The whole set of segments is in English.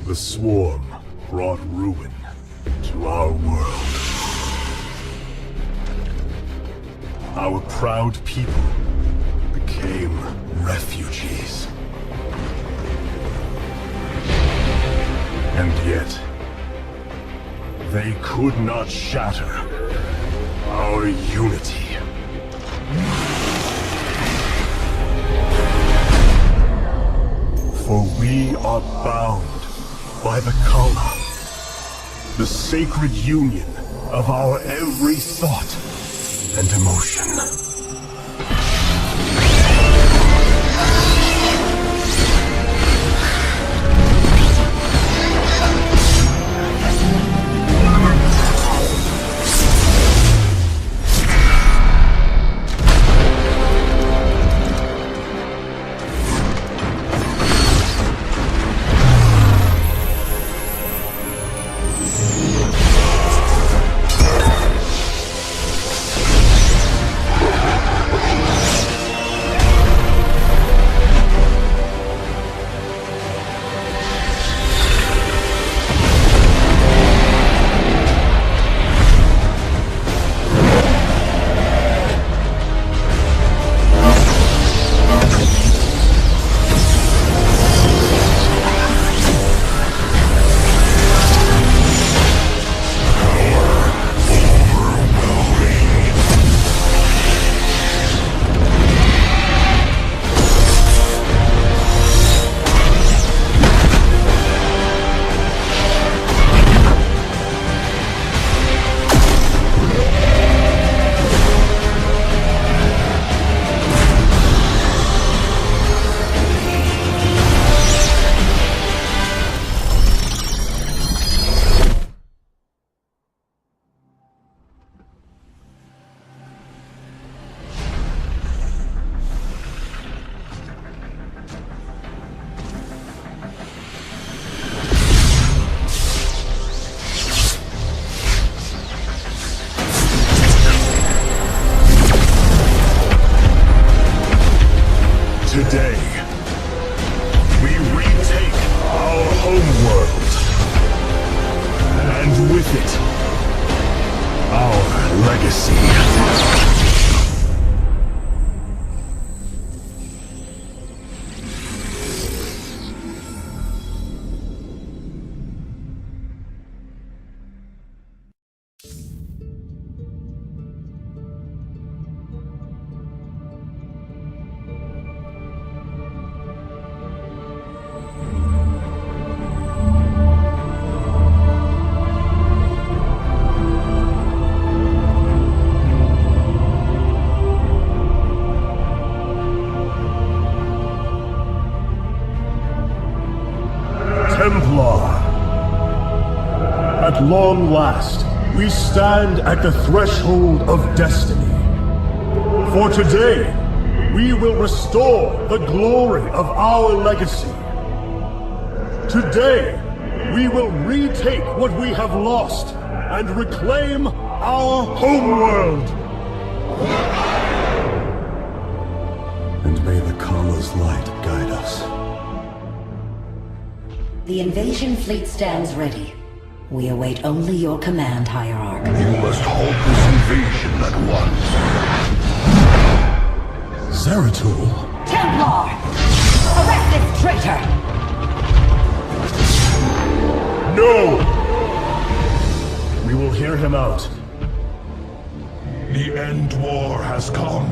The swarm brought ruin to our world. Our proud people became refugees. And yet, they could not shatter our unity. For we are bound by the Kala, the sacred union of our every thought and emotion. Today, we retake our homeworld, and with it, our legacy. At long last, we stand at the threshold of destiny. For today, we will restore the glory of our legacy. Today, we will retake what we have lost and reclaim our homeworld. And may the Kala's light guide us. The invasion fleet stands ready. We await only your command, Hierarch. You must halt this invasion at once. Zeratul? Templar! Arrest this traitor! No! We will hear him out. The end war has come.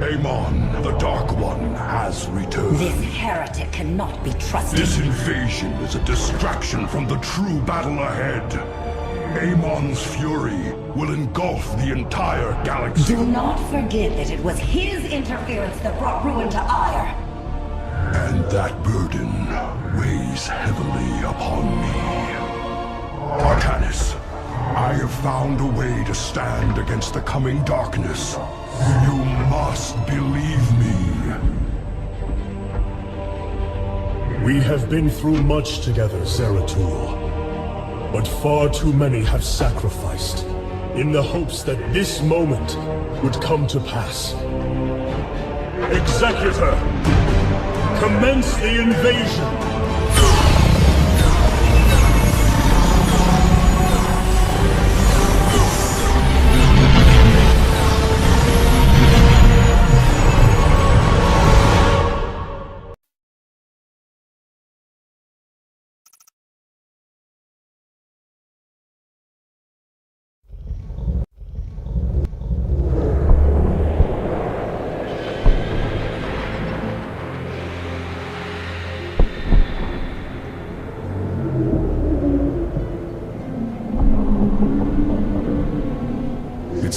Amon, the Dark One, has returned. This heretic cannot be trusted. This invasion is a distraction from the true battle ahead. Amon's fury will engulf the entire galaxy. Do not forget that it was his interference that brought ruin to Ire. And that burden weighs heavily upon me. Arcanus, I have found a way to stand against the coming darkness. You must believe me. We have been through much together, Zeratul. But far too many have sacrificed, in the hopes that this moment would come to pass. Executor, commence the invasion!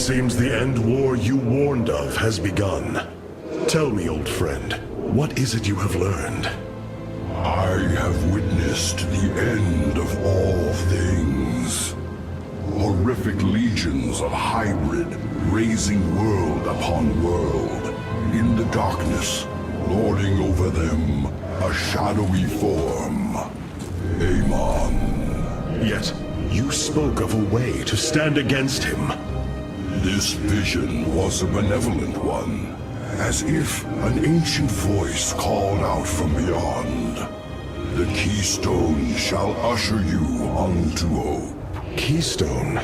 seems the end war you warned of has begun. Tell me, old friend, what is it you have learned? I have witnessed the end of all things. Horrific legions of hybrid, raising world upon world. In the darkness, lording over them, a shadowy form. Amon. Yet, you spoke of a way to stand against him. This vision was a benevolent one, as if an ancient voice called out from beyond. The keystone shall usher you unto hope. Keystone?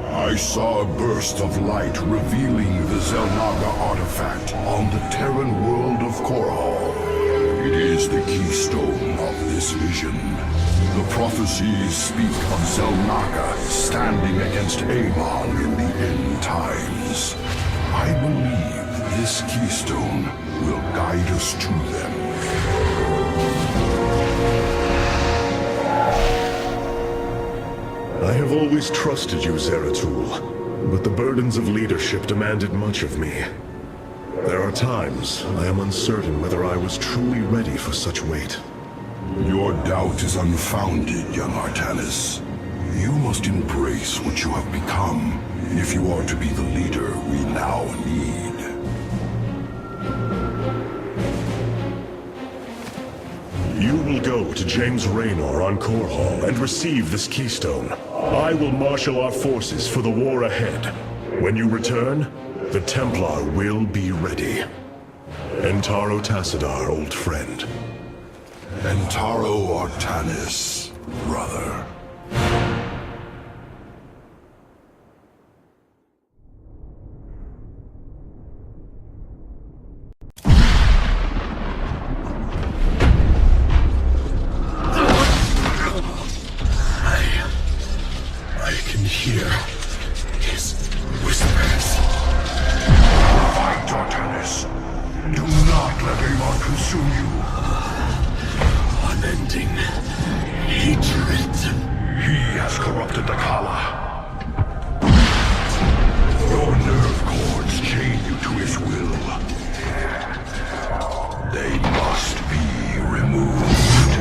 I saw a burst of light revealing the Zelnaga artifact on the Terran world of Korhal. It is the keystone of this vision. The prophecies speak of Zelnaga standing against Amon in the end times. I believe this keystone will guide us to them. I have always trusted you, Zeratul, but the burdens of leadership demanded much of me. There are times I am uncertain whether I was truly ready for such weight. Your doubt is unfounded, young Artanis. You must embrace what you have become, if you are to be the leader we now need. You will go to James Raynor on Korhal and receive this keystone. I will marshal our forces for the war ahead. When you return, the Templar will be ready. Entaro Tassadar, old friend. Entaro Artanis, brother. I can hear his whispers. Fight, Artanis. Do not let Amon consume you. Unending hatred. He has corrupted the Kala. Your nerve cords chain you to his will. They must be removed.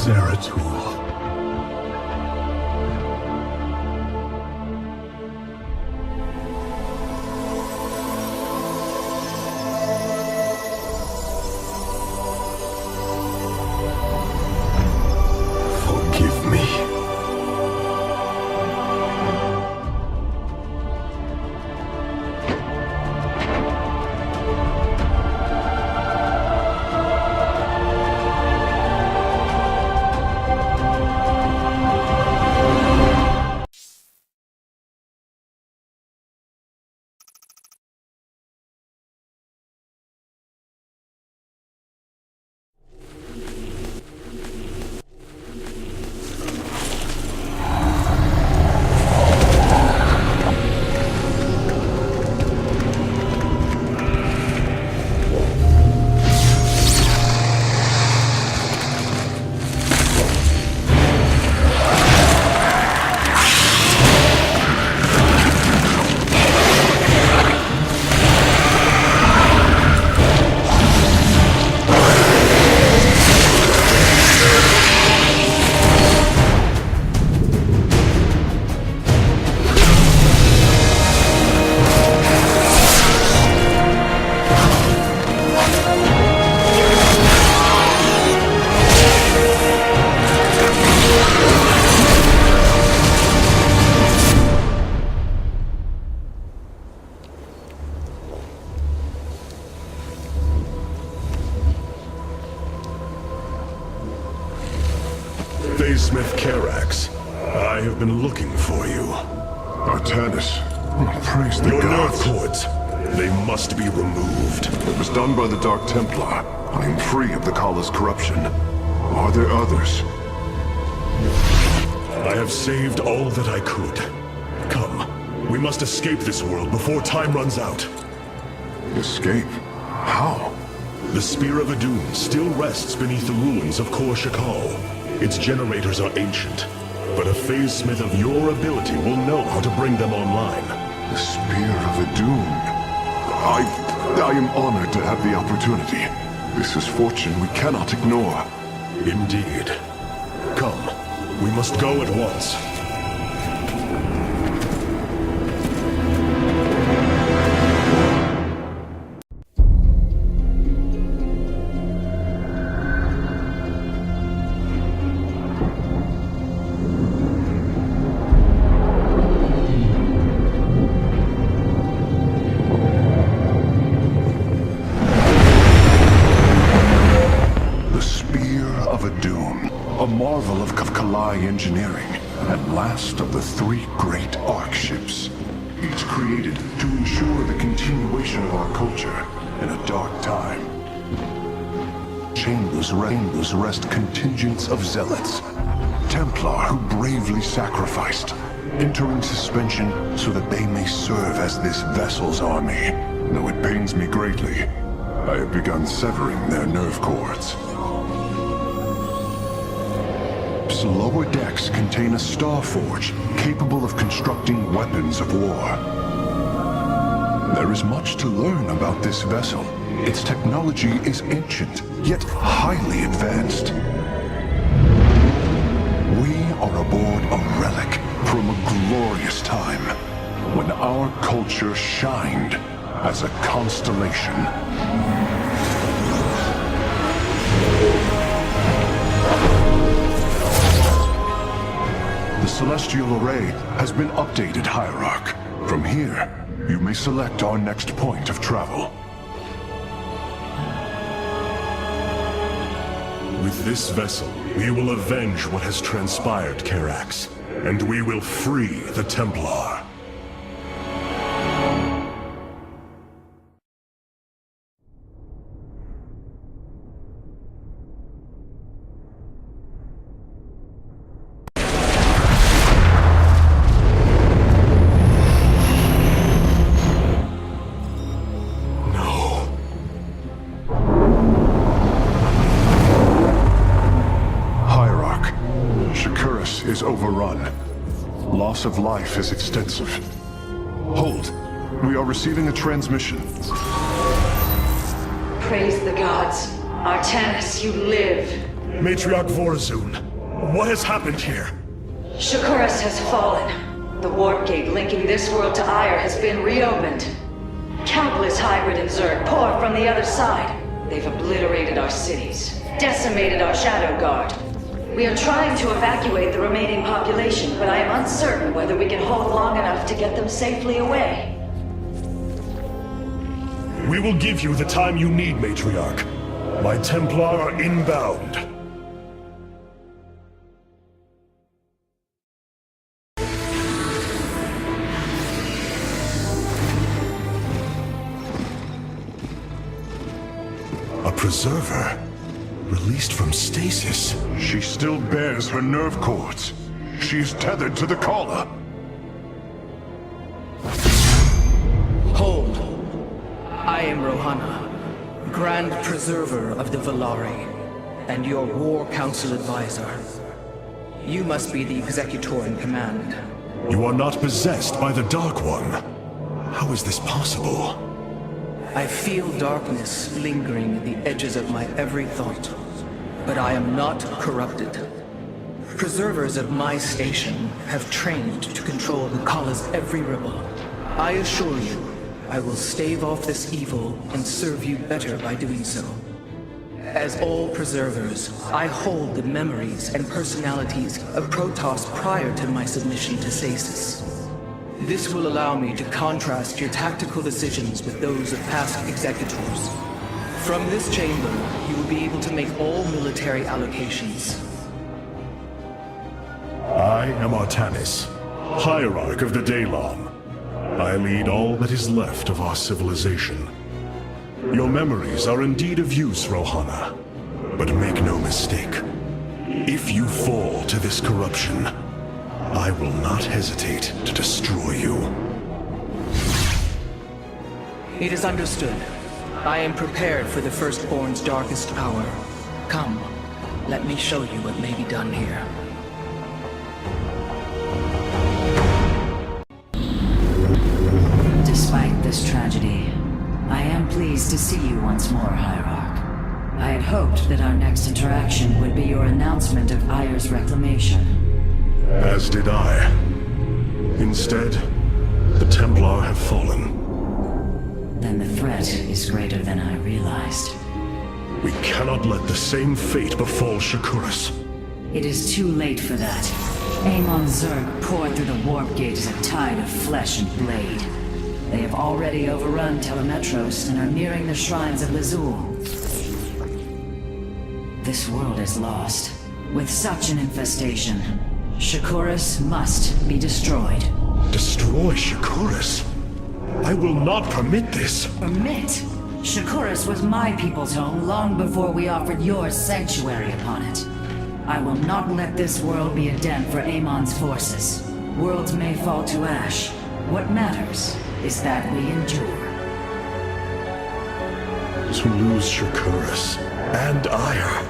Zeratul. Forgive me. looking for you. Artanis, praise the Your nerve gods. cords. They must be removed. It was done by the Dark Templar. I am free of the Kala's corruption. Are there others? I have saved all that I could. Come, we must escape this world before time runs out. Escape? How? The Spear of Adun still rests beneath the ruins of Kor Shakal. Its generators are ancient, but a phase smith of your ability will know how to bring them online. The Spear of Adun. I am honored to have the opportunity. This is fortune we cannot ignore. Indeed. Come, we must go at once. Marvel of Kalai engineering, and last of the 3 great Ark ships, each created to ensure the continuation of our culture in a dark time. Chambers rest contingents of zealots, Templar who bravely sacrificed, entering suspension so that they may serve as this vessel's army. Though it pains me greatly, I have begun severing their nerve cords. Lower decks contain a star forge capable of constructing weapons of war. There is much to learn about this vessel. Its technology is ancient, yet highly advanced. We are aboard a relic from a glorious time when our culture shined as a constellation. The Celestial Array has been updated, Hierarch. From here, you may select our next point of travel. With this vessel, we will avenge what has transpired, Karax, and we will free the Templar. Is overrun. Loss of life is extensive. Hold. We are receiving a transmission. Praise the gods. Artanis, you live. Matriarch Vorazun, what has happened here? Shakuras has fallen. The warp gate linking this world to Ire has been reopened. Countless hybrid and Zerg pour from the other side. They've obliterated our cities, decimated our Shadow Guard. We are trying to evacuate the remaining population, but I am uncertain whether we can hold long enough to get them safely away. We will give you the time you need, Matriarch. My Templar are inbound. A preserver? Released from stasis? She still bears her nerve cords. She is tethered to the Kala. Hold. I am Rohana, Grand Preserver of the Valari, and your War Council advisor. You must be the Executor in command. You are not possessed by the Dark One. How is this possible? I feel darkness lingering at the edges of my every thought, but I am not corrupted. Preservers at my station have trained to control the Kala's every ripple. I assure you, I will stave off this evil and serve you better by doing so. As all preservers, I hold the memories and personalities of Protoss prior to my submission to stasis. This will allow me to contrast your tactical decisions with those of past executors. From this chamber, you will be able to make all military allocations. I am Artanis, Hierarch of the Daylon. I lead all that is left of our civilization. Your memories are indeed of use, Rohana. But make no mistake. If you fall to this corruption, I will not hesitate to destroy you. It is understood. I am prepared for the Firstborn's darkest hour. Come, let me show you what may be done here. Despite this tragedy, I am pleased to see you once more, Hierarch. I had hoped that our next interaction would be your announcement of Ayer's reclamation. As did I. Instead, the Templar have fallen. Then the threat is greater than I realized. We cannot let the same fate befall Shakuras. It is too late for that. Amon Zerg poured through the warp gate as a tide of flesh and blade. They have already overrun Telemetros and are nearing the shrines of Lazul. This world is lost. With such an infestation, Shakuras must be destroyed. Destroy Shakuras? I will not permit this. Permit? Shakuras was my people's home long before we offered yours sanctuary upon it. I will not let this world be a den for Amon's forces. Worlds may fall to ash. What matters is that we endure. To lose Shakuras and Ayer.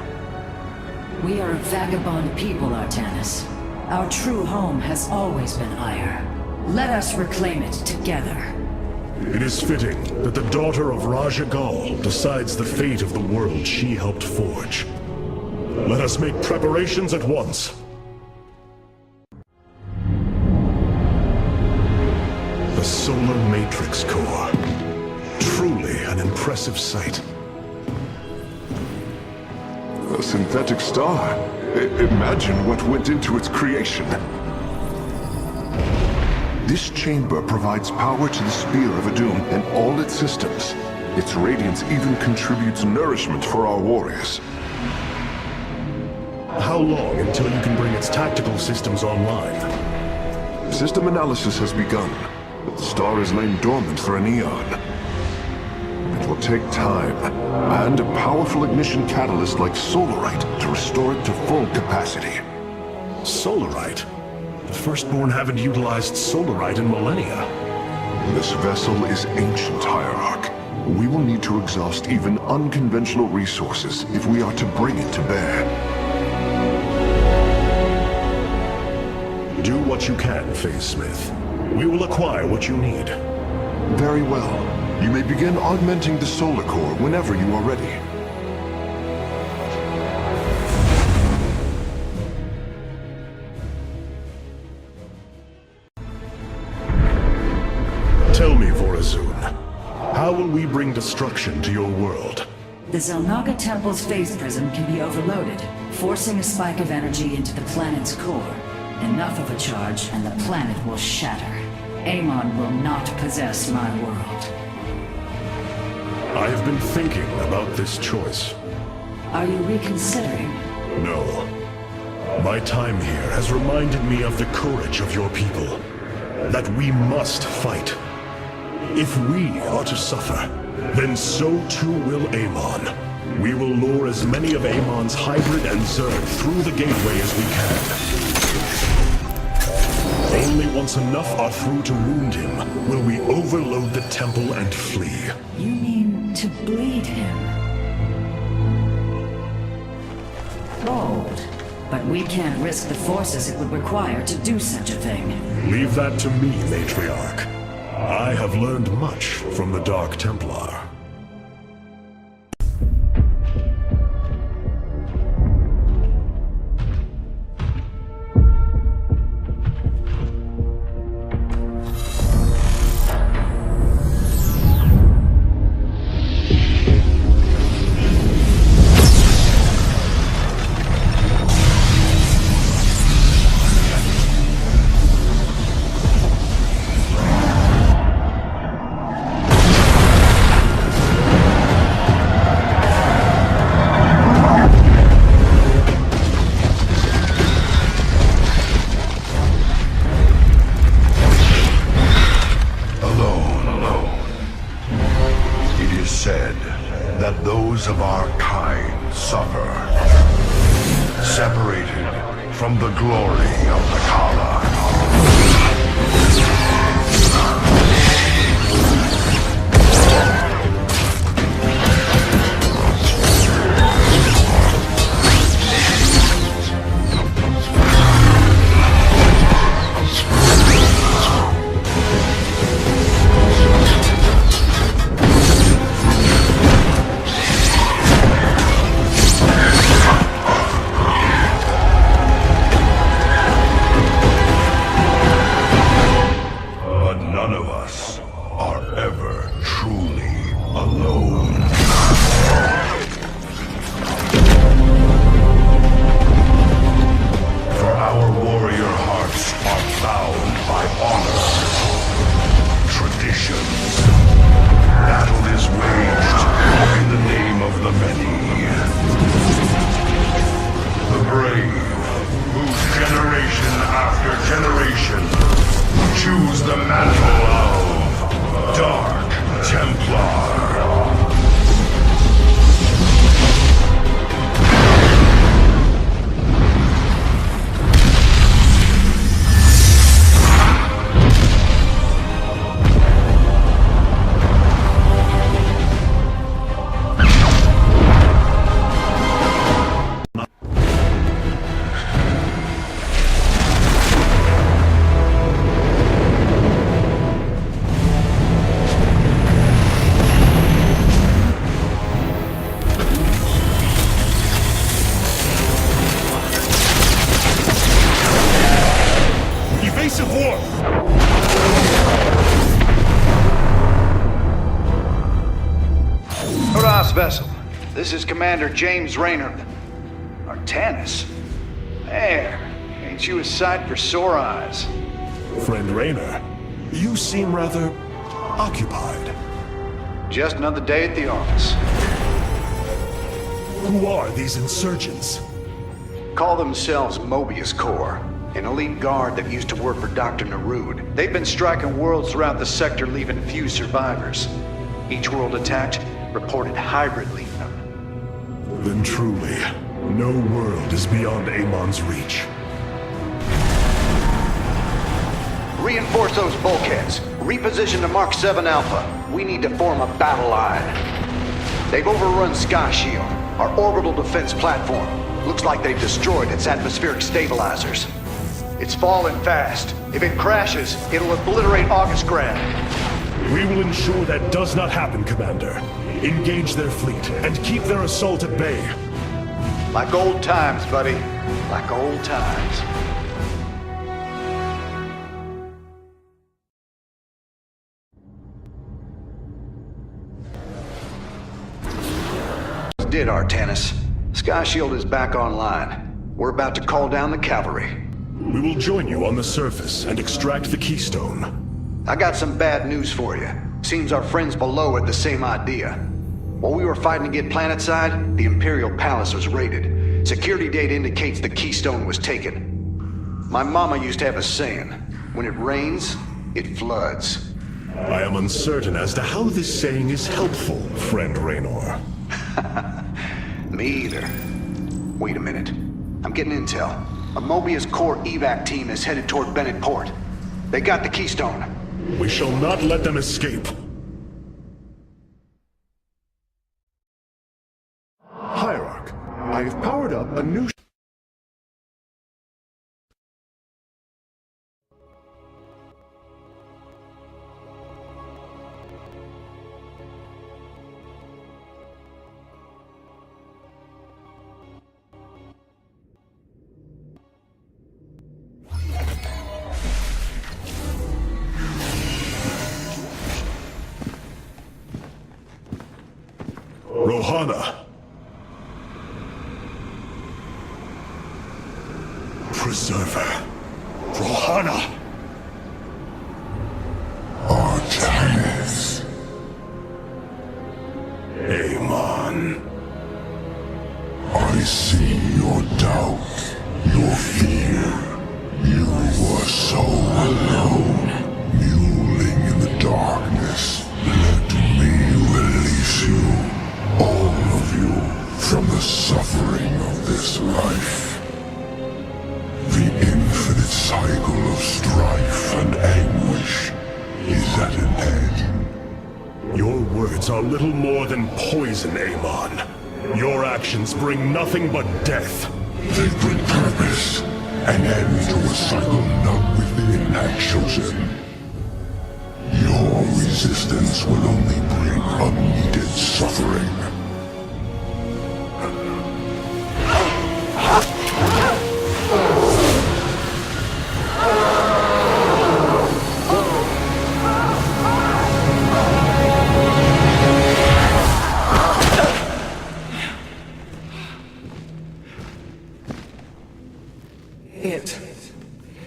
We are a vagabond people, Artanis. Our true home has always been Ayer. Let us reclaim it together. It is fitting that the daughter of Raja Gal decides the fate of the world she helped forge. Let us make preparations at once. The Solar Matrix Core. Truly an impressive sight. A synthetic star. Imagine what went into its creation. This chamber provides power to the Spear of Adum and all its systems. Its radiance even contributes nourishment for our warriors. How long until you can bring its tactical systems online? System analysis has begun. The star has lain dormant for an eon. It will take time, and a powerful ignition catalyst like Solarite to restore it to full capacity. Solarite? The Firstborn haven't utilized Solarite in millennia. This vessel is ancient, Hierarch. We will need to exhaust even unconventional resources if we are to bring it to bear. Do what you can, Phase Smith. We will acquire what you need. Very well. You may begin augmenting the solar core whenever you are ready. Tell me, Vorazun, how will we bring destruction to your world? The Zelnaga Temple's phase prism can be overloaded, forcing a spike of energy into the planet's core. Enough of a charge and the planet will shatter. Amon will not possess my world. I have been thinking about this choice. Are you reconsidering? No. My time here has reminded me of the courage of your people. That we must fight. If we are to suffer, then so too will Amon. We will lure as many of Amon's hybrid and Zerg through the gateway as we can. Only once enough are through to wound him will we overload the temple and flee. You mean to bleed him? Bold. But we can't risk the forces it would require to do such a thing. Leave that to me, Matriarch. I have learned much from the Dark Templar. from the glory of the Kala. Vessel. This is Commander James Raynor. Artanis? There. Ain't you a sight for sore eyes? Friend Raynor, you seem rather occupied. Just another day at the office. Who are these insurgents? Call themselves Mobius Corps, an elite guard that used to work for Dr. Narud. They've been striking worlds throughout the sector, leaving few survivors. Each world attacked reported hybrid leaving them. Then truly, no world is beyond Amon's reach. Reinforce those bulkheads. Reposition to Mark 7 Alpha. We need to form a battle line. They've overrun Sky Shield, our orbital defense platform. Looks like they've destroyed its atmospheric stabilizers. It's falling fast. If it crashes, it'll obliterate August Grad. We will ensure that does not happen, Commander. Engage their fleet and keep their assault at bay. Like old times, buddy. Like old times. Did Artanis. Sky Shield is back online. We're about to call down the cavalry. We will join you on the surface and extract the keystone. I got some bad news for you. Seems our friends below had the same idea. While we were fighting to get planetside, the Imperial Palace was raided. Security data indicates the keystone was taken. My mama used to have a saying, when it rains, it floods. I am uncertain as to how this saying is helpful, friend Raynor. Me either. Wait a minute. I'm getting intel. A Mobius Corps evac team is headed toward Bennett Port. They got the keystone. We shall not let them escape. Hierarch, I have powered up a new... Rohana. Preserver. Rohana. Artanis. Amon. I see your doubt, your fear. You were so alone, mewling in the darkness. Let me release you, all of you, from the suffering of this life. words are little more than poison, Amon. Your actions bring nothing but death. They bring purpose, an end to a cycle none within had chosen. Your resistance will only bring unneeded suffering.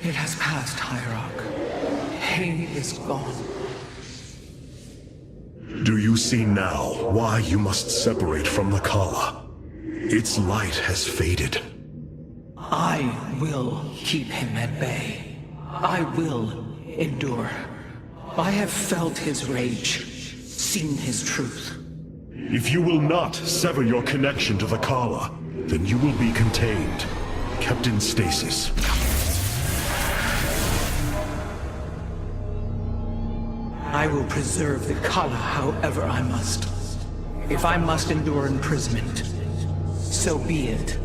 It has passed, Hierarch. Pain is gone. Do you see now why you must separate from the Kala? Its light has faded. I will keep him at bay. I will endure. I have felt his rage, seen his truth. If you will not sever your connection to the Kala, then you will be contained, kept in stasis. I will preserve the Kala however I must. If I must endure imprisonment, so be it.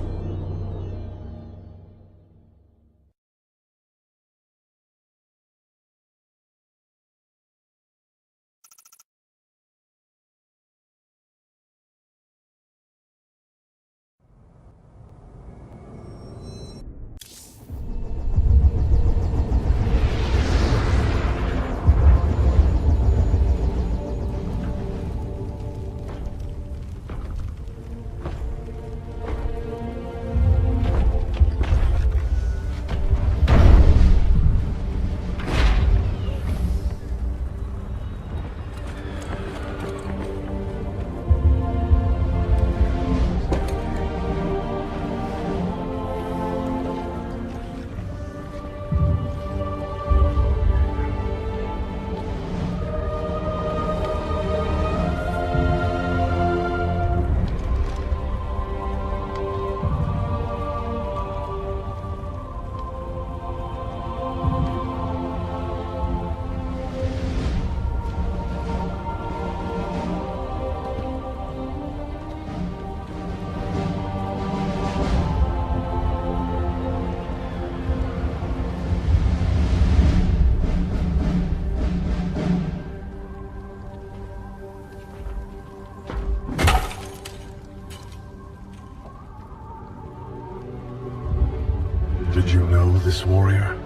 Did you know this warrior?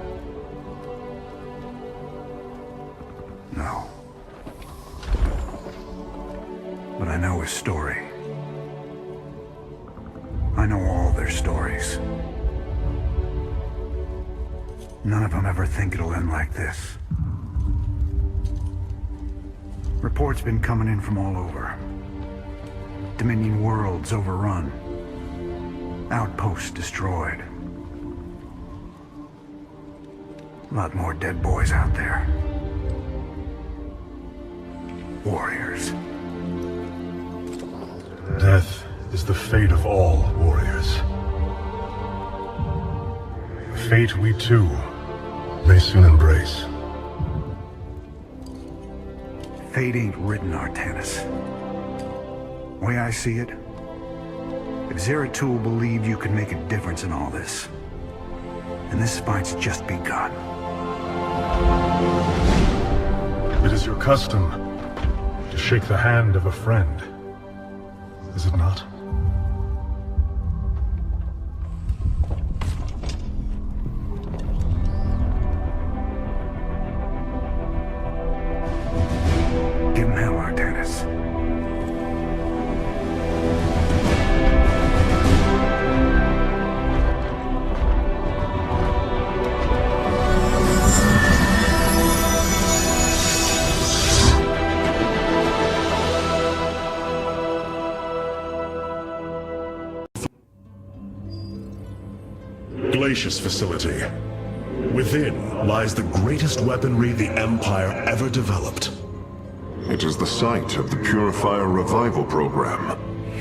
No. But I know his story. I know all their stories. None of them ever think it'll end like this. Reports been coming in from all over. Dominion worlds overrun. Outposts destroyed. A lot more dead boys out there. Warriors. Death is the fate of all warriors. A fate we too may soon embrace. Fate ain't written, Artanis. The way I see it, if Zeratul believed you could make a difference in all this, then this fight's just begun. It is your custom to shake the hand of a friend, is it not? Give him hell, Artanis. Glacius facility. Within lies the greatest weaponry the Empire ever developed. It is the site of the Purifier Revival Program.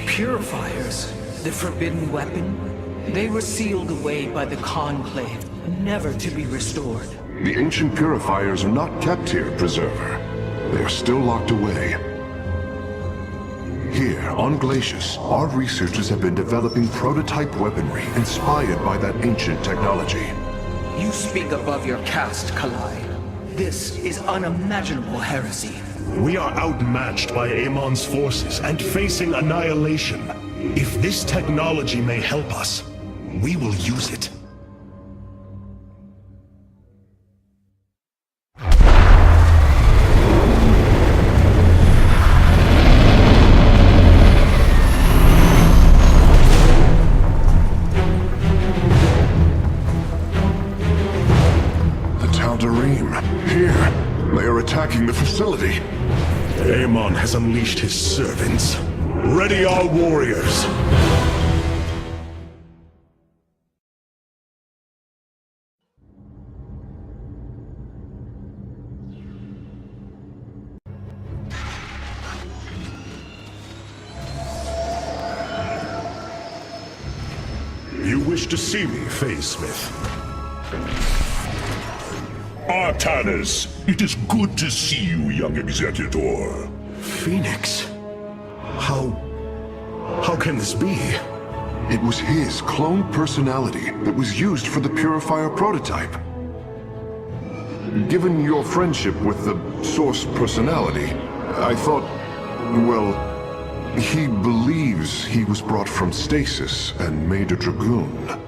Purifiers, the forbidden weapon, they were sealed away by the Conclave, never to be restored. The ancient purifiers are not kept here, Preserver. They are still locked away. Here, on Glacius, our researchers have been developing prototype weaponry inspired by that ancient technology. You speak above your caste, Kalai. This is unimaginable heresy. We are outmatched by Amon's forces and facing annihilation. If this technology may help us, we will use it. Here, they are attacking the facility. Amon has unleashed his servants. Ready our warriors! You wish to see me, Phase Smith? Artanis, it is good to see you, young Executor. Phoenix? How can this be? It was his cloned personality that was used for the Purifier prototype. Given your friendship with the Source personality, I thought, well, he believes he was brought from stasis and made a Dragoon.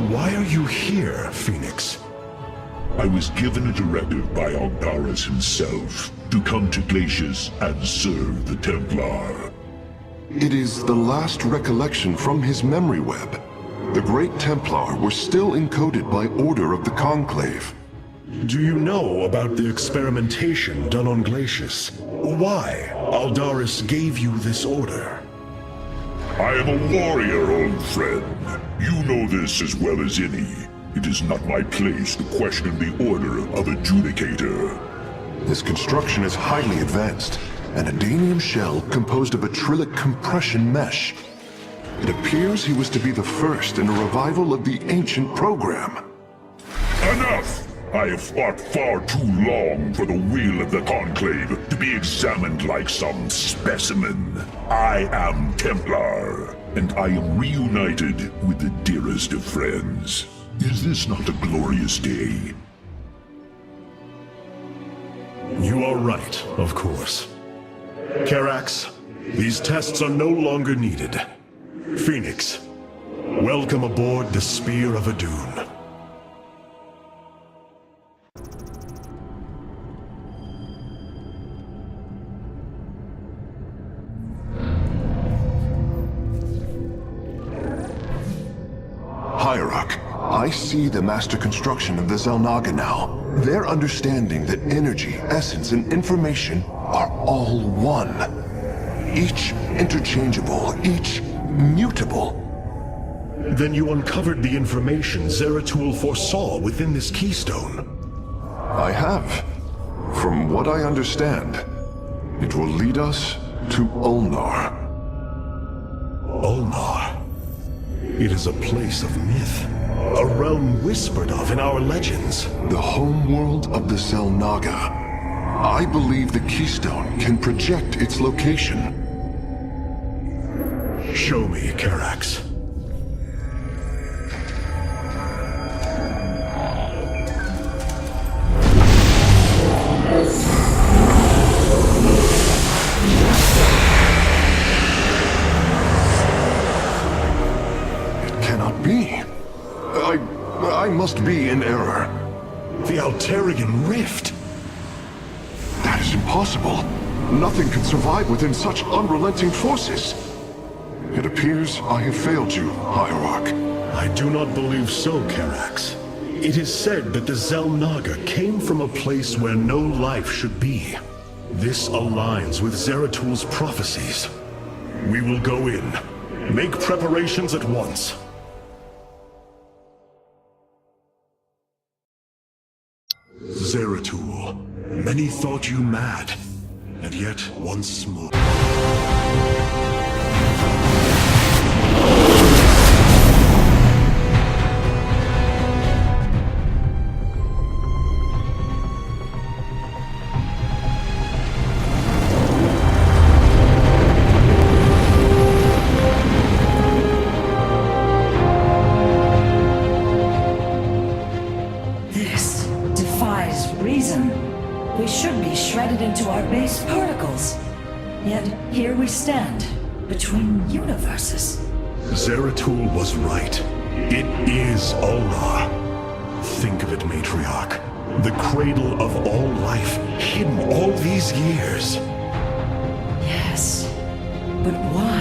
Why are you here, Phoenix? I was given a directive by Aldaris himself to come to Glacius and serve the Templar. It is the last recollection from his memory web. The Great Templar were still encoded by order of the Conclave. Do you know about the experimentation done on Glacius? Why Aldaris gave you this order? I am a warrior, old friend. You know this as well as any. It is not my place to question the order of Adjudicator. His construction is highly advanced, an Adanium shell composed of acrylic compression mesh. It appears he was to be the first in a revival of the ancient program. Enough! I have fought far too long for the will of the Conclave to be examined like some specimen. I am Templar, and I am reunited with the dearest of friends. Is this not a glorious day? You are right, of course. Karax, these tests are no longer needed. Phoenix, welcome aboard the Spear of Adun. Hierarch, I see the master construction of the Xel'Naga now. Their understanding that energy, essence, and information are all one. Each interchangeable, each mutable. Then you uncovered the information Zeratul foresaw within this keystone. I have. From what I understand, it will lead us to Ulnar. Ulnar. It is a place of myth. A realm whispered of in our legends. The homeworld of the Xel'Naga. I believe the keystone can project its location. Show me, Karax. It cannot be. I must be in error. The Altarian Rift. That is impossible. Nothing can survive within such unrelenting forces. It appears I have failed you, Hierarch. I do not believe so, Karax. It is said that the Xel'Naga came from a place where no life should be. This aligns with Zeratul's prophecies. We will go in. Make preparations at once. Zeratul, many thought you mad, and yet once more. defies reason. We should be shredded into our base particles. Yet here we stand, between universes. Zeratul was right. It is Allah. Think of it, Matriarch. The cradle of all life, hidden all these years. Yes, but why?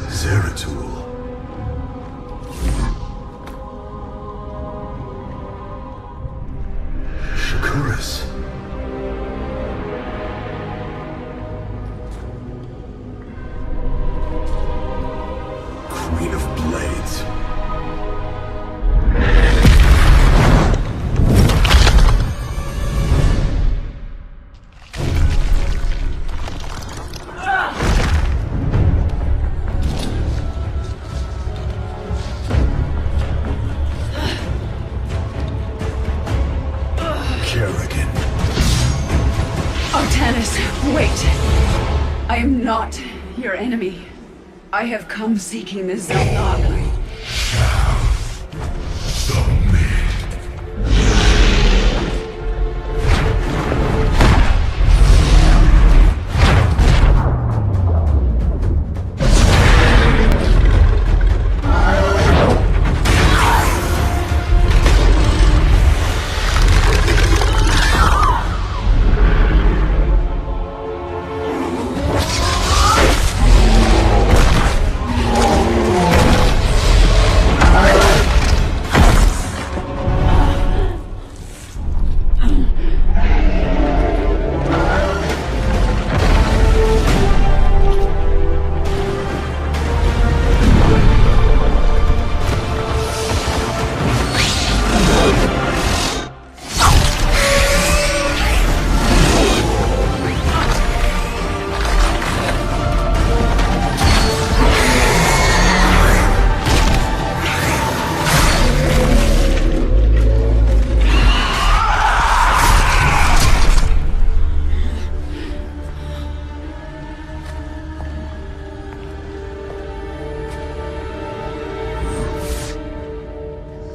Zeratul. Shakuras. Queen of Blades. Kerrigan. Artanis, wait! I am not your enemy. I have come seeking the Zelnaga.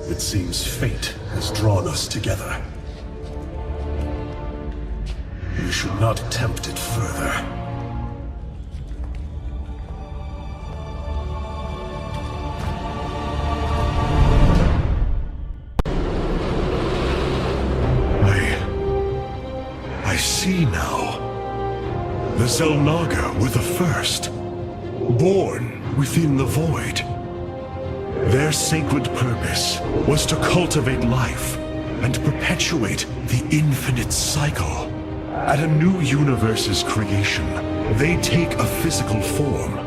It seems fate has drawn us together. We should not tempt it further. I see now. The Zelnaga were the first, born within the void. Their sacred purpose was to cultivate life and perpetuate the infinite cycle. At a new universe's creation, they take a physical form.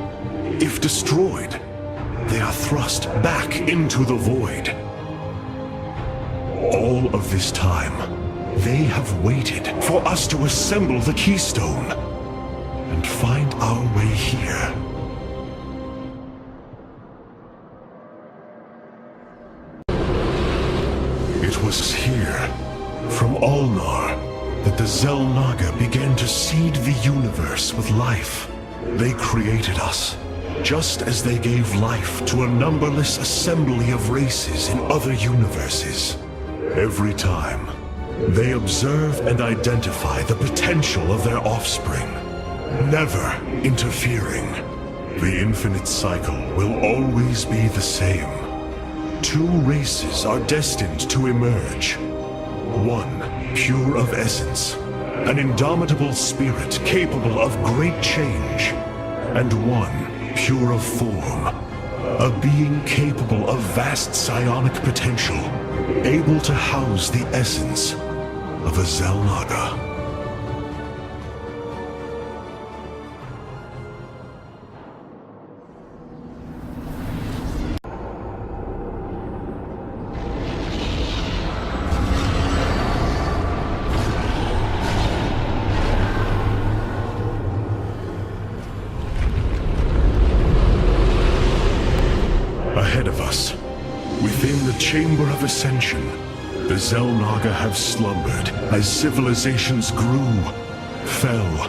If destroyed, they are thrust back into the void. All of this time, they have waited for us to assemble the keystone and find our way here. It was here, from Ulnar, that the Zelnaga began to seed the universe with life. They created us, just as they gave life to a numberless assembly of races in other universes. Every time, they observe and identify the potential of their offspring, never interfering. The infinite cycle will always be the same. Two races are destined to emerge. One, pure of essence, an indomitable spirit capable of great change. And one, pure of form, a being capable of vast psionic potential, able to house the essence of a Zelnaga. Chamber of Ascension, the Xel'Naga have slumbered as civilizations grew, fell,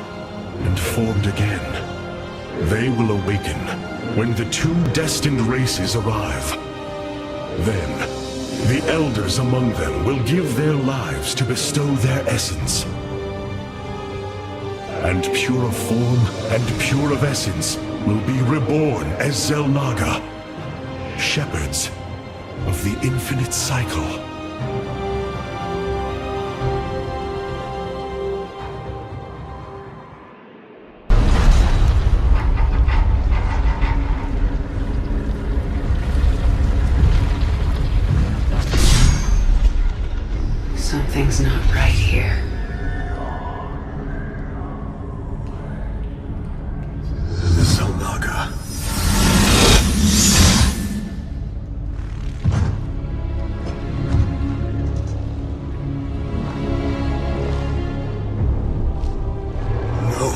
and formed again. They will awaken when the two destined races arrive. Then, the elders among them will give their lives to bestow their essence. And pure of form and pure of essence will be reborn as Xel'Naga, shepherds of the infinite cycle. Something's not right here. Xel'Naga. No.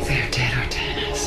They're dead, Artanis.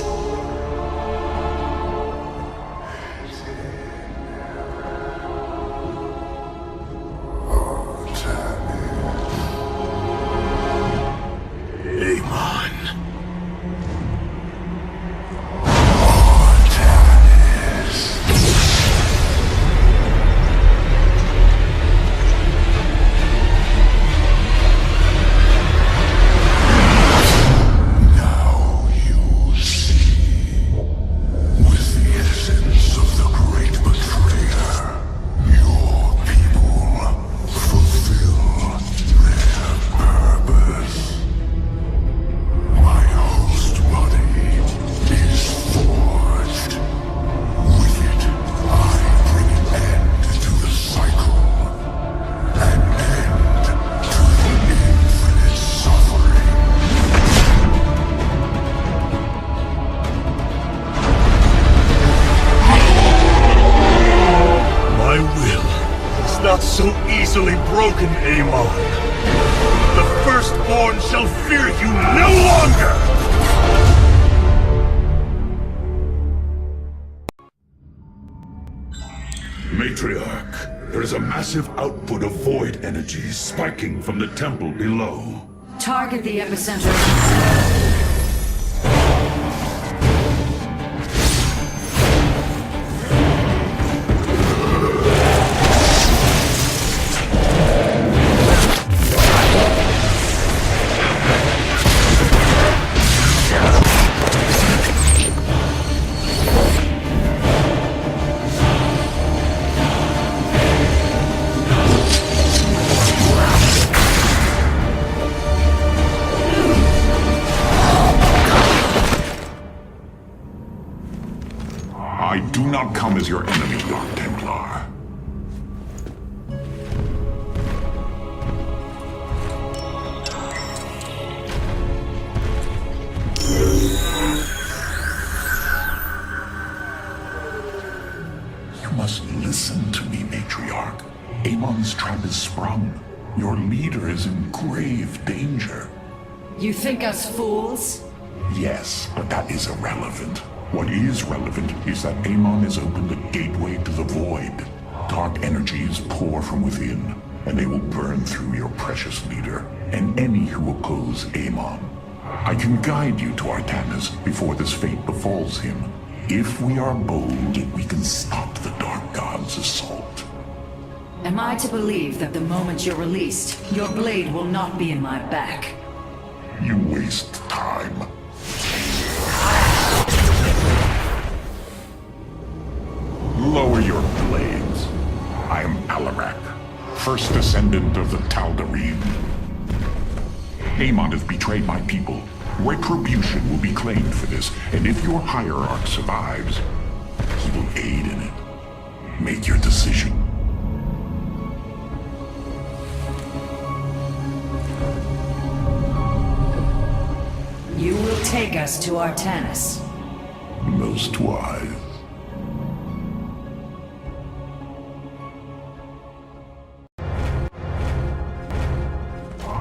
Not so easily broken, Amon. The Firstborn shall fear you no longer! Matriarch, there is a massive output of void energy spiking from the temple below. Target the epicenter. I do not come as your enemy, Dark Templar. You must listen to me, Matriarch. Amon's trap is sprung. Your leader is in grave danger. You think us fools? Yes, but that is irrelevant. What is relevant is that Amon has opened a gateway to the void. Dark energies pour from within, and they will burn through your precious leader, and any who oppose Amon. I can guide you to Artanis before this fate befalls him. If we are bold, we can stop the Dark God's assault. Am I to believe that the moment you're released, your blade will not be in my back? You waste time. Lower your blades. I am Alarak, first descendant of the Tal'Darim. Amon has betrayed my people. Retribution will be claimed for this, and if your hierarch survives, he will aid in it. Make your decision. You will take us to Artanis. Most wise.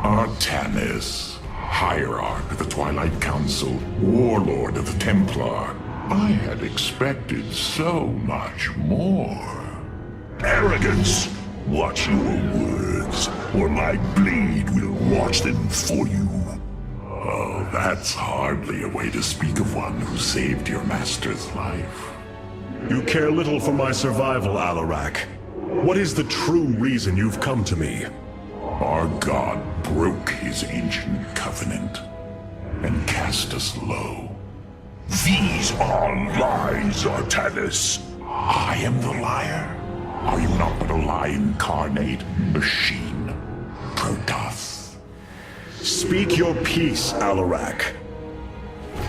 Artanis, Hierarch of the Twilight Council, Warlord of the Templar. I had expected so much more. Arrogance! Watch your words, or my blade will watch them for you. Oh, that's hardly a way to speak of one who saved your master's life. You care little for my survival, Alarak. What is the true reason you've come to me? Our god broke his ancient covenant and cast us low. These are lies, Artanis. I am the liar. Are you not but a lie incarnate, machine, Protoss? Speak your peace, Alarak.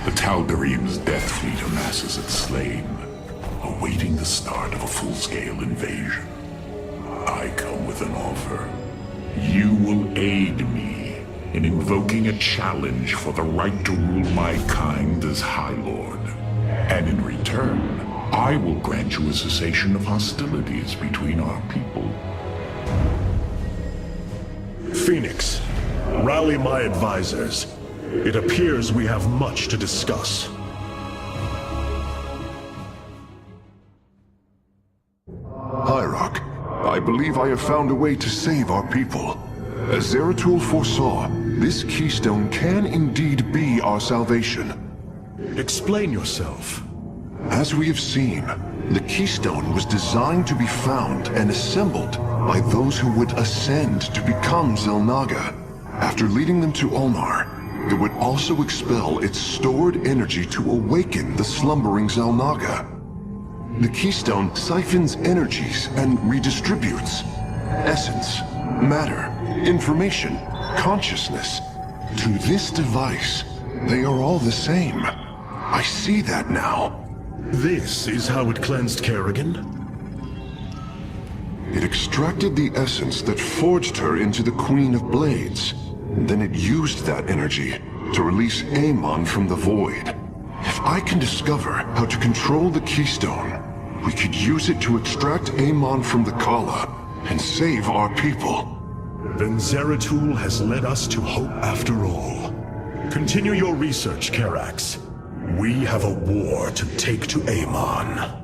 The Tal'Darim's death fleet amasses its slain, awaiting the start of a full-scale invasion. I come with an offer. You will aid me in invoking a challenge for the right to rule my kind as High Lord. And in return, I will grant you a cessation of hostilities between our people. Phoenix, rally my advisors. It appears we have much to discuss. Hyrok, I believe I have found a way to save our people. As Zeratul foresaw, this keystone can indeed be our salvation. Explain yourself. As we have seen, the keystone was designed to be found and assembled by those who would ascend to become Xel'Naga. After leading them to Ulnar, it would also expel its stored energy to awaken the slumbering Xel'Naga. The keystone siphons energies and redistributes essence, matter, information, consciousness. To this device, they are all the same. I see that now. This is how it cleansed Kerrigan? It extracted the essence that forged her into the Queen of Blades. Then it used that energy to release Amon from the void. If I can discover how to control the keystone, we could use it to extract Amon from the Kala and save our people. Then Zeratul has led us to hope after all. Continue your research, Karax. We have a war to take to Amon.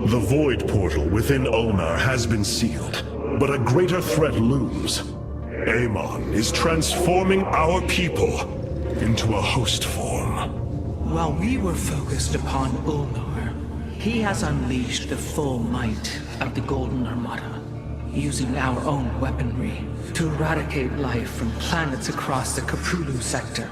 The Void Portal within Ulnar has been sealed, but a greater threat looms. Amon is transforming our people into a host form. While we were focused upon Ulnar, he has unleashed the full might of the Golden Armada, using our own weaponry to eradicate life from planets across the Caprulu sector.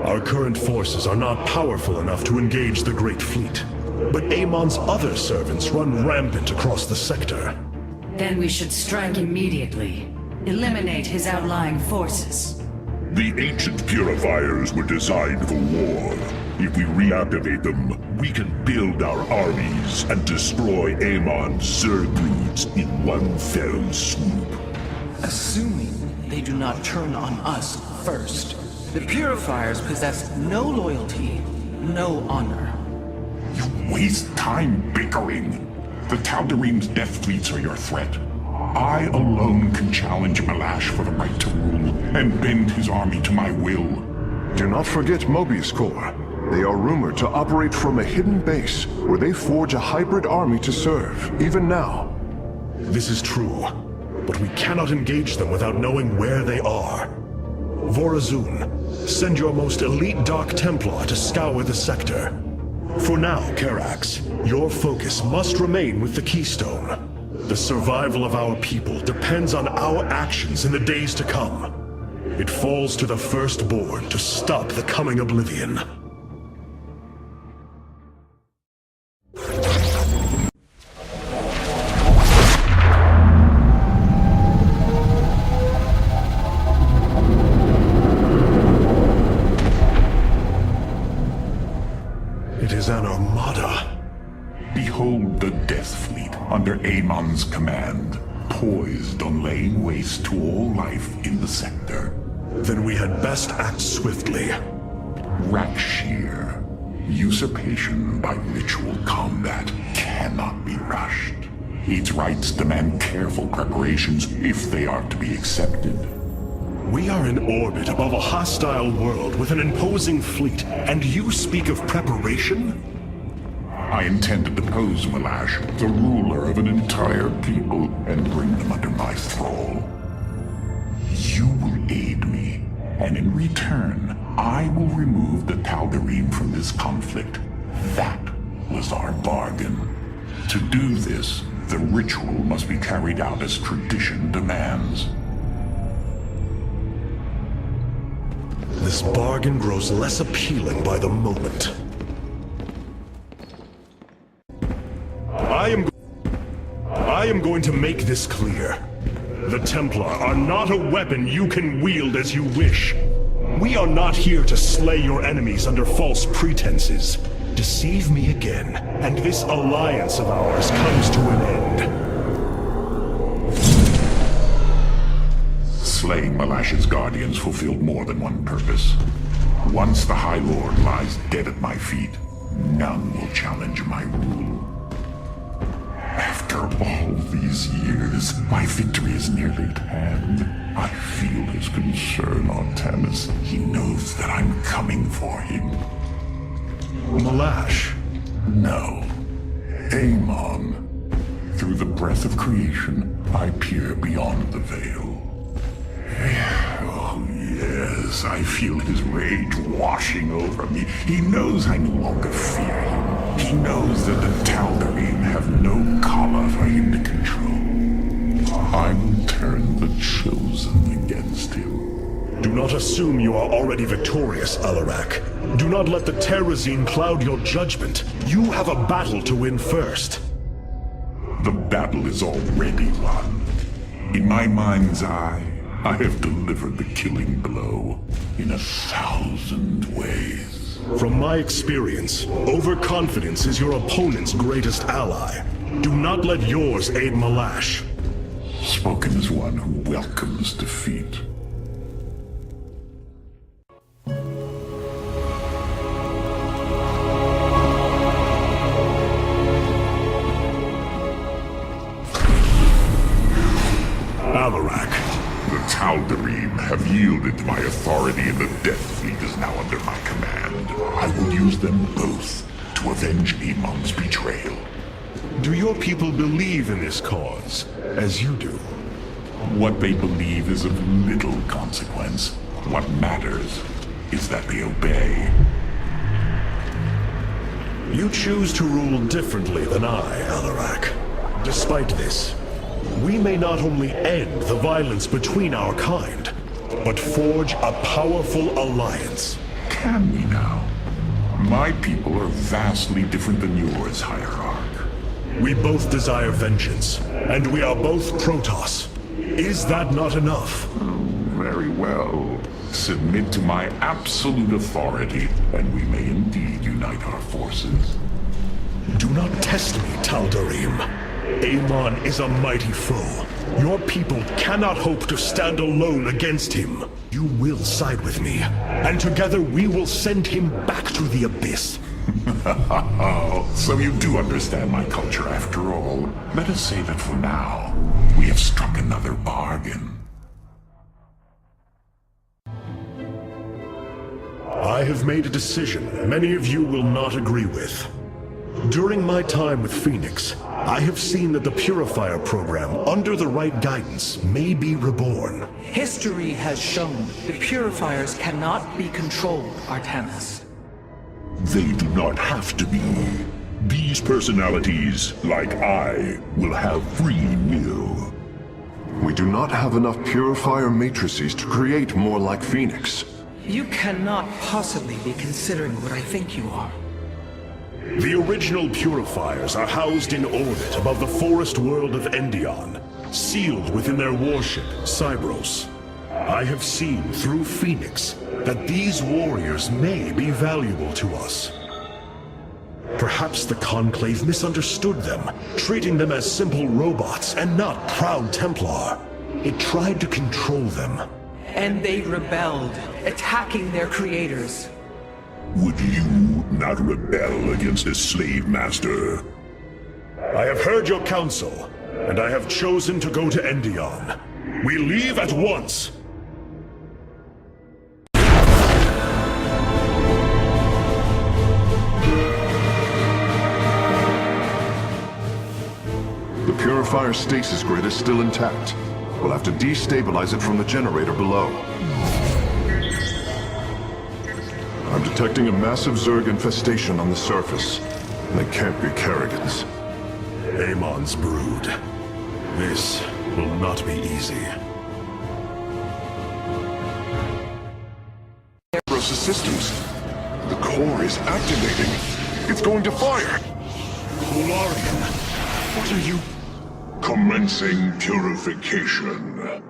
Our current forces are not powerful enough to engage the Great Fleet, but Amon's other servants run rampant across the sector. Then we should strike immediately. Eliminate his outlying forces. The ancient purifiers were designed for war. If we reactivate them, we can build our armies and destroy Amon's Zergloods in one fell swoop. Assuming they do not turn on us first. The purifiers possess no loyalty, no honor. You waste time bickering. The Tal'Darim's death fleets are your threat. I alone can challenge Malash for the right to rule and bend his army to my will. Do not forget Mobius Corps. They are rumored to operate from a hidden base where they forge a hybrid army to serve, even now. This is true, but we cannot engage them without knowing where they are. Vorazun, send your most elite Dark Templar to scour the sector. For now, Karax, your focus must remain with the Keystone. The survival of our people depends on our actions in the days to come. It falls to the Firstborn to stop the coming oblivion. It is an armada. Behold the Death Fleet under Amon's command, poised on laying waste to all life in the sector. Then we had best act swiftly. Rakshir. Usurpation by ritual combat cannot be rushed. Its rites demand careful preparations if they are to be accepted. We are in orbit above a hostile world with an imposing fleet, and you speak of preparation? I intend to depose Malash, the ruler of an entire people, and bring them under my thrall. You will aid me, and in return, I will remove the Tal'Darim from this conflict. That was our bargain. To do this, the ritual must be carried out as tradition demands. This bargain grows less appealing by the moment. I am going to make this clear. The Templar are not a weapon you can wield as you wish. We are not here to slay your enemies under false pretenses. Deceive me again, and this alliance of ours comes to an end. Slaying Malash's guardians fulfilled more than one purpose. Once the High Lord lies dead at my feet, none will challenge my rule. After all these years, my victory is nearly at hand. I feel his concern, Artemis. He knows that I'm coming for him. Malash? No. Amon. Through the breath of creation, I peer beyond the veil. Oh, yes, I feel his rage washing over me. He knows I no longer fear him. He knows that the Tal'Darim have no collar for him to control. I will turn the Chosen against him. Do not assume you are already victorious, Alarak. Do not let the Terrazine cloud your judgment. You have a battle to win first. The battle is already won. In my mind's eye, I have delivered the killing blow in 1,000 ways. From my experience, overconfidence is your opponent's greatest ally. Do not let yours aid Malash. Spoken as one who welcomes defeat. Alarak. The Tal'Darim have yielded to my authority, and the Death Fleet is now under my command. I will use them both to avenge Amon's betrayal. Do your people believe in this cause, as you do? What they believe is of little consequence. What matters is that they obey. You choose to rule differently than I, Alarak. Despite this, we may not only end the violence between our kind, but forge a powerful alliance. Can we now? My people are vastly different than yours, Hierarch. We both desire vengeance, and we are both Protoss. Is that not enough? Very well. Submit to my absolute authority, and we may indeed unite our forces. Do not test me, Tal'Darim. Amon is a mighty foe. Your people cannot hope to stand alone against him. You will side with me, and together we will send him back to the abyss. So you do understand my culture after all. Let us say that for now, we have struck another bargain. I have made a decision many of you will not agree with. During my time with Phoenix, I have seen that the Purifier program, under the right guidance, may be reborn. History has shown the Purifiers cannot be controlled, Artemis. They do not have to be. These personalities, like I, will have free will. We do not have enough Purifier matrices to create more like Phoenix. You cannot possibly be considering what I think you are. The original Purifiers are housed in orbit above the forest world of Endion, sealed within their warship, Cybros. I have seen through Phoenix that these warriors may be valuable to us. Perhaps the Conclave misunderstood them, treating them as simple robots and not proud Templar. It tried to control them. And they rebelled, attacking their creators. Would you not rebel against a slave master? I have heard your counsel, and I have chosen to go to Endion. We leave at once! The Purifier's stasis grid is still intact. We'll have to destabilize it from the generator below. I'm detecting a massive Zerg infestation on the surface. They can't be Kerrigan's. Amon's brood. This will not be easy. Rosa's systems. The core is activating. It's going to fire. Polarian, what are you... Commencing purification.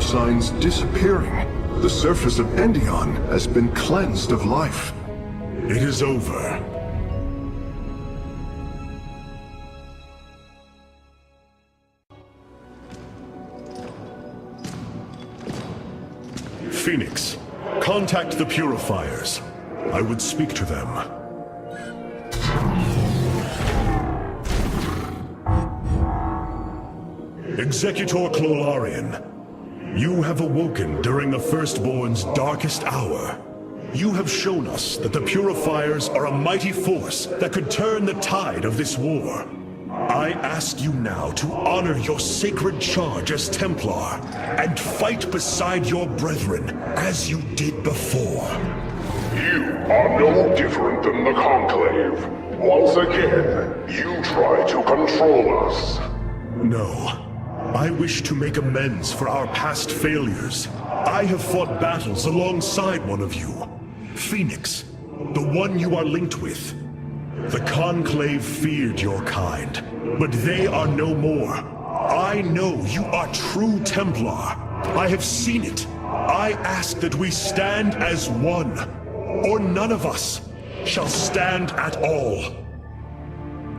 Signs disappearing. The surface of Endion has been cleansed of life. It is over. Phoenix, contact the Purifiers. I would speak to them. Executor Clolarian. You have awoken during the Firstborn's darkest hour. You have shown us that the Purifiers are a mighty force that could turn the tide of this war. I ask you now to honor your sacred charge as Templar and fight beside your brethren as you did before. You are no different than the Conclave. Once again, you try to control us. No. I wish to make amends for our past failures. I have fought battles alongside one of you. Phoenix, the one you are linked with. The Conclave feared your kind, but they are no more. I know you are true Templar. I have seen it. I ask that we stand as one, or none of us shall stand at all.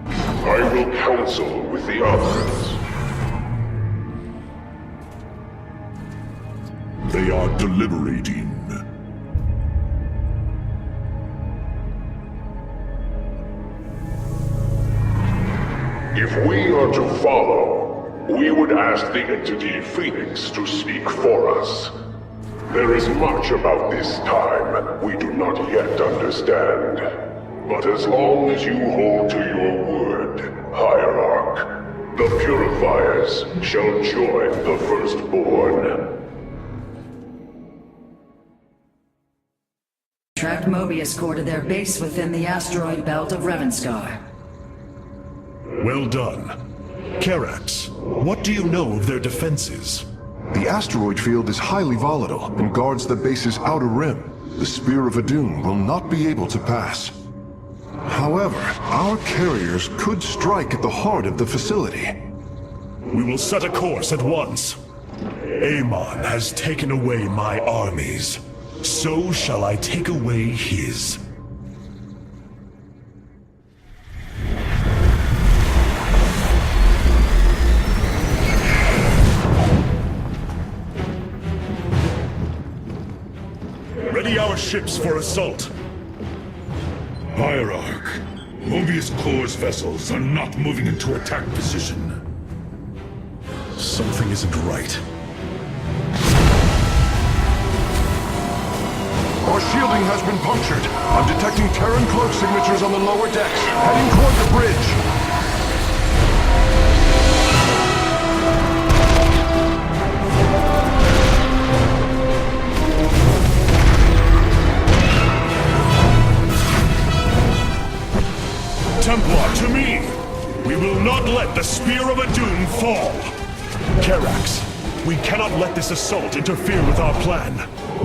I will counsel with the others. They are deliberating. If we are to follow, we would ask the entity Phoenix to speak for us. There is much about this time we do not yet understand. But as long as you hold to your word, Hierarch, the Purifiers shall join the Firstborn. Tracked Mobius core to their base within the asteroid belt of Revenskar. Well done. Karax, what do you know of their defenses? The asteroid field is highly volatile and guards the base's outer rim. The Spear of Adun will not be able to pass. However, our carriers could strike at the heart of the facility. We will set a course at once. Amon has taken away my armies. So shall I take away his. Ready our ships for assault. Hierarch, Mobius Core's vessels are not moving into attack position. Something isn't right. Our shielding has been punctured. I'm detecting Terran cloak signatures on the lower decks, heading toward the bridge. Templar, to me! We will not let the Spear of Adun fall! Karax, we cannot let this assault interfere with our plan.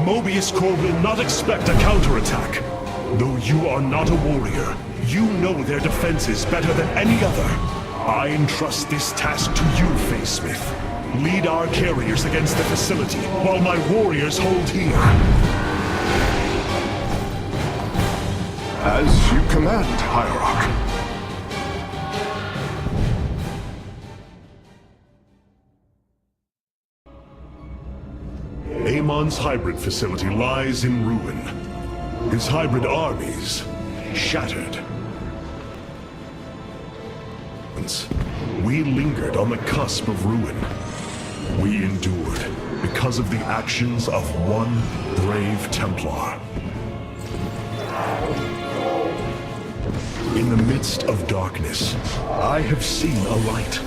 Mobius Corps will not expect a counterattack. Though you are not a warrior, you know their defenses better than any other. I entrust this task to you, Facesmith. Lead our carriers against the facility, while my warriors hold here. As you command, Hierarch. Amon's hybrid facility lies in ruin. His hybrid armies shattered. We lingered on the cusp of ruin. We endured because of the actions of one brave Templar. In the midst of darkness, I have seen a light.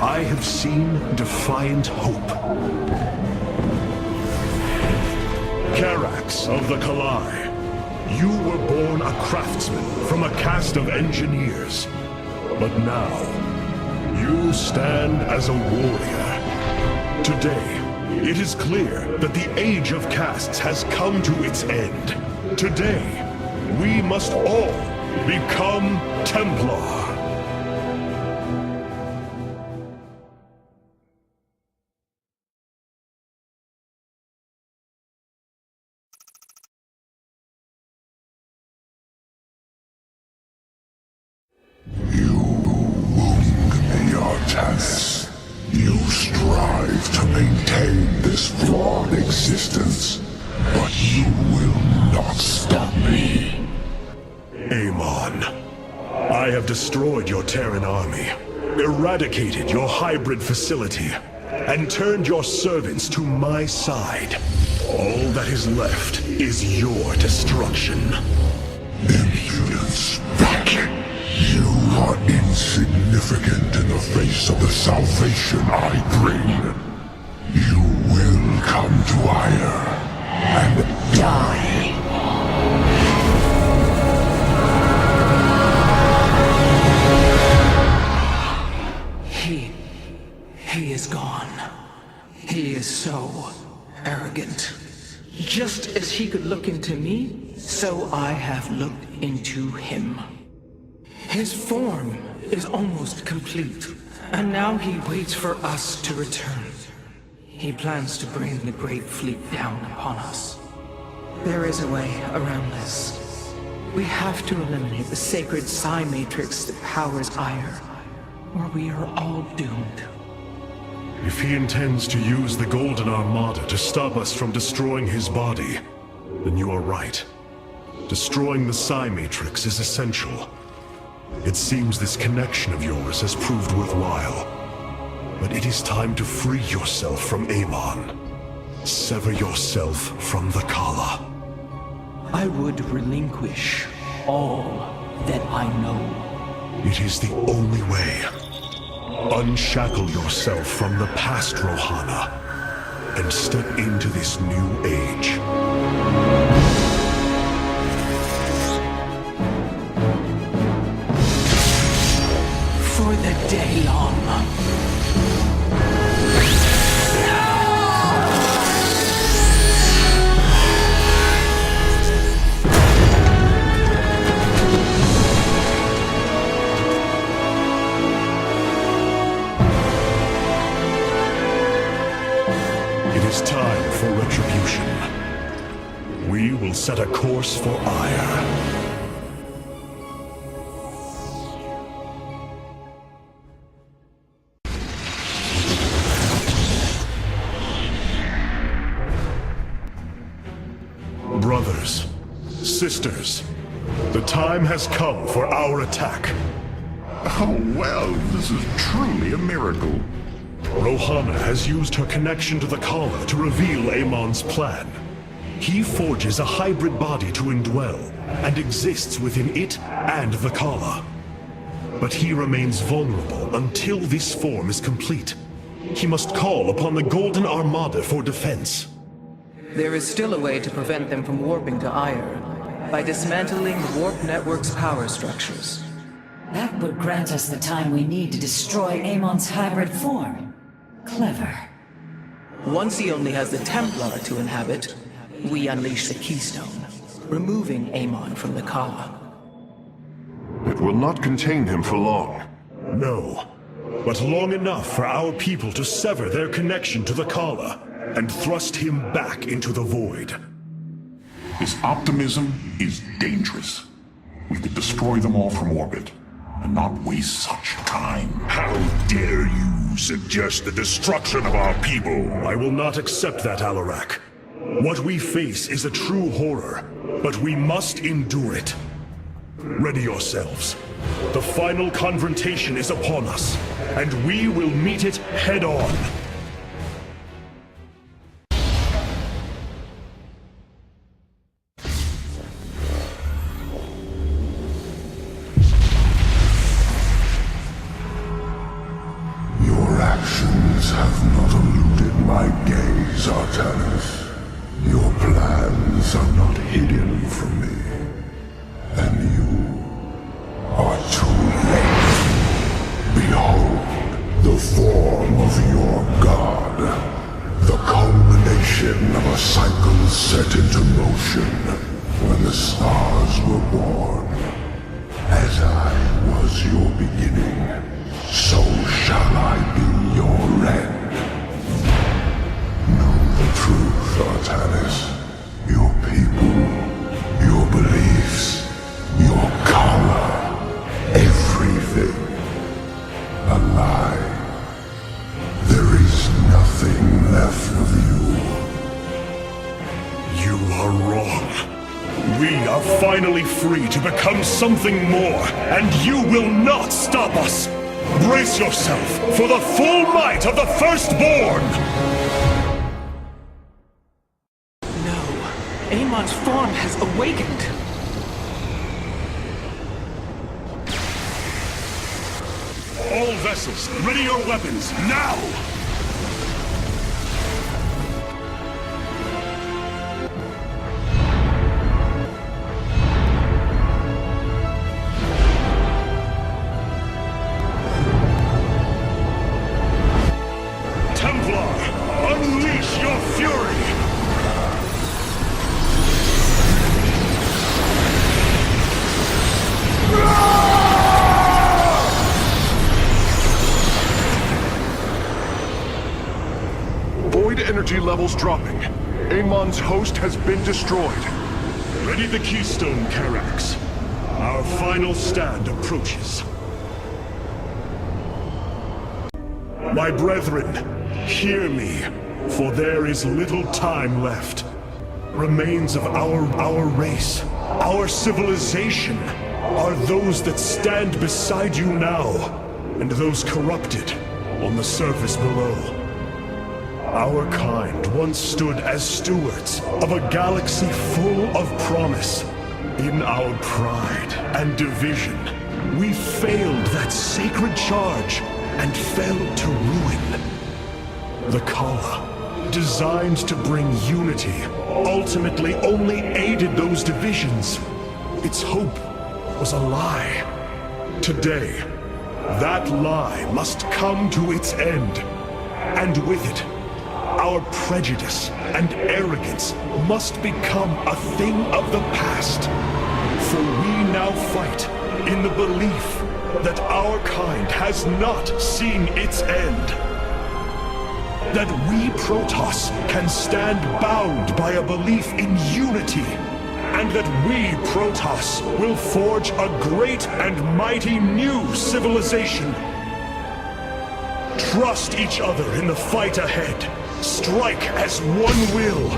I have seen defiant hope. Karax of the Kalai, you were born a craftsman from a caste of engineers. But now, you stand as a warrior. Today, it is clear that the age of castes has come to its end. Today, we must all become Templar. You strive to maintain this flawed existence, but you will not stop me. Amon, I have destroyed your Terran army, eradicated your hybrid facility, and turned your servants to my side. All that is left is your destruction. Impudence, Vak. You are insignificant in the face of the salvation I bring. You will come to Ire and die. He is gone. He is so arrogant. Just as he could look into me, so I have looked into him. His form is almost complete, and now he waits for us to return. He plans to bring the Great Fleet down upon us. There is a way around this. We have to eliminate the sacred psi matrix that powers Ire, or we are all doomed. If he intends to use the Golden Armada to stop us from destroying his body, then you are right. Destroying the psi matrix is essential. It seems this connection of yours has proved worthwhile. But it is time to free yourself from Amon. Sever yourself from the Kala. I would relinquish all that I know. It is the only way. Unshackle yourself from the past, Rohana, and step into this new age. For the day long. It is time for retribution. We will set a course for Ire. Brothers, sisters, the time has come for our attack. Oh, well, this is truly a miracle. Rohana has used her connection to the Kala to reveal Amon's plan. He forges a hybrid body to indwell, and exists within it and the Kala. But he remains vulnerable until this form is complete. He must call upon the Golden Armada for defense. There is still a way to prevent them from warping to Ire, by dismantling the warp network's power structures. That would grant us the time we need to destroy Amon's hybrid form. Clever. Once he only has the Templar to inhabit, we unleash the Keystone, removing Amon from the Kala. It will not contain him for long. No, but long enough for our people to sever their connection to the Kala and thrust him back into the void. His optimism is dangerous. We could destroy them all from orbit, and not waste such time. How dare you suggest the destruction of our people? I will not accept that, Alarak. What we face is a true horror, but we must endure it. Ready yourselves. The final confrontation is upon us, and we will meet it head-on. Your actions have not eluded my gaze, Artanis. Your plans are not hidden from me. And you are too late. Behold, the form of your god. The culmination of a cycle set into motion when the stars were born. As I was your beginning, so shall I be your end. Know the truth, Artanis. Your people, your beliefs, your color, everything. A lie. There is nothing left of you. You are wrong. We are finally free to become something more, and you will not stop us! Brace yourself for the full might of the Firstborn! No, Amon's form has awakened. All vessels, ready your weapons, now! Templar, unleash your fury! Void energy levels dropping. Amon's host has been destroyed. Ready the Keystone, Karax. Our final stand approaches. My brethren, hear me, for there is little time left. Remains of our race, our civilization, are those that stand beside you now, and those corrupted on the surface below. Our kind once stood as stewards of a galaxy full of promise. In our pride and division, we failed that sacred charge and fell to ruin. The Kala, designed to bring unity, ultimately only aided those divisions. Its hope was a lie. Today, that lie must come to its end, and with it, our prejudice and arrogance must become a thing of the past. For we now fight in the belief that our kind has not seen its end. That we Protoss can stand bound by a belief in unity, and that we Protoss will forge a great and mighty new civilization. Trust each other in the fight ahead. Strike as one will.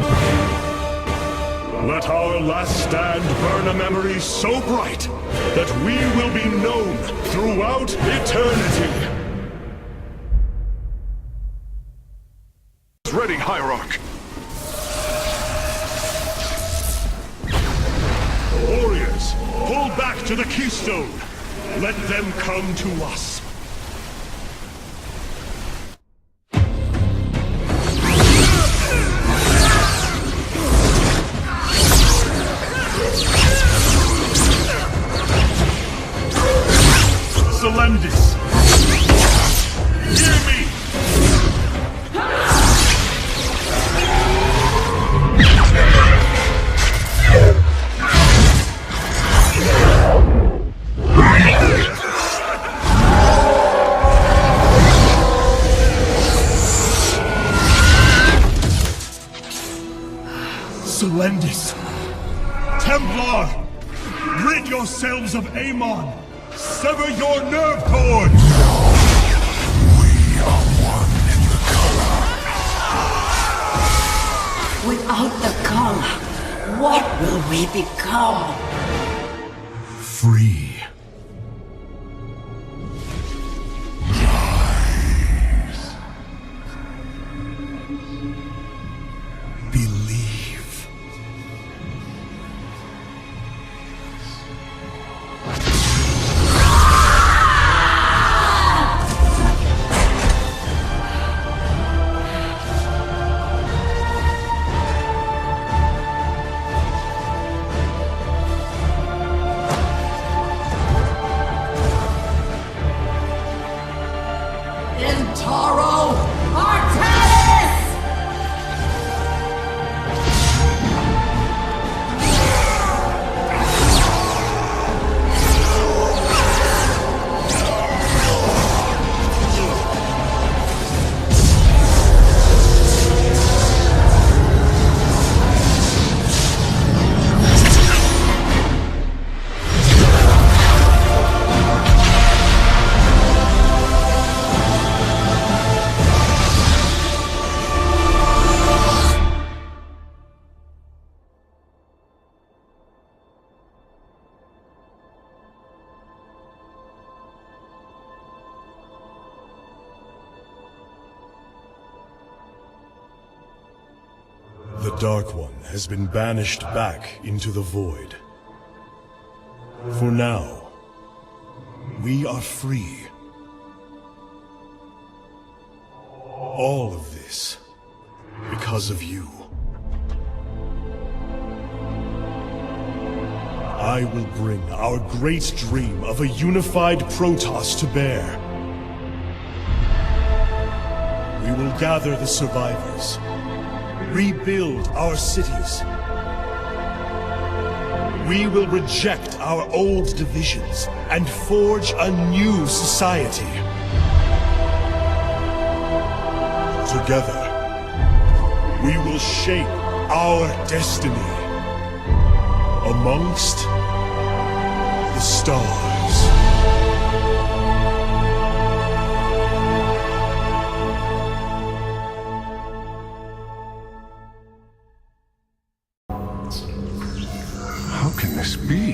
Let our last stand burn a memory so bright that we will be known throughout eternity. Hierarch. Warriors, pull back to the keystone. Let them come to us. Solemnis! Hear me! Solendis! Templar! Rid yourselves of Amon! Sever your nerve cords! We are one in the color. Without the color, what will we become? Free. Believe. Intaro Artanis! The Dark One has been banished back into the Void. For now, we are free. All of this because of you. I will bring our great dream of a unified Protoss to bear. We will gather the survivors, rebuild our cities. We will reject our old divisions and forge a new society. Together, we will shape our destiny amongst the stars. How can this be?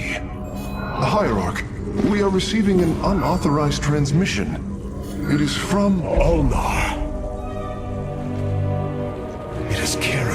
Hierarch, we are receiving an unauthorized transmission. It is from Ulnar. It is carried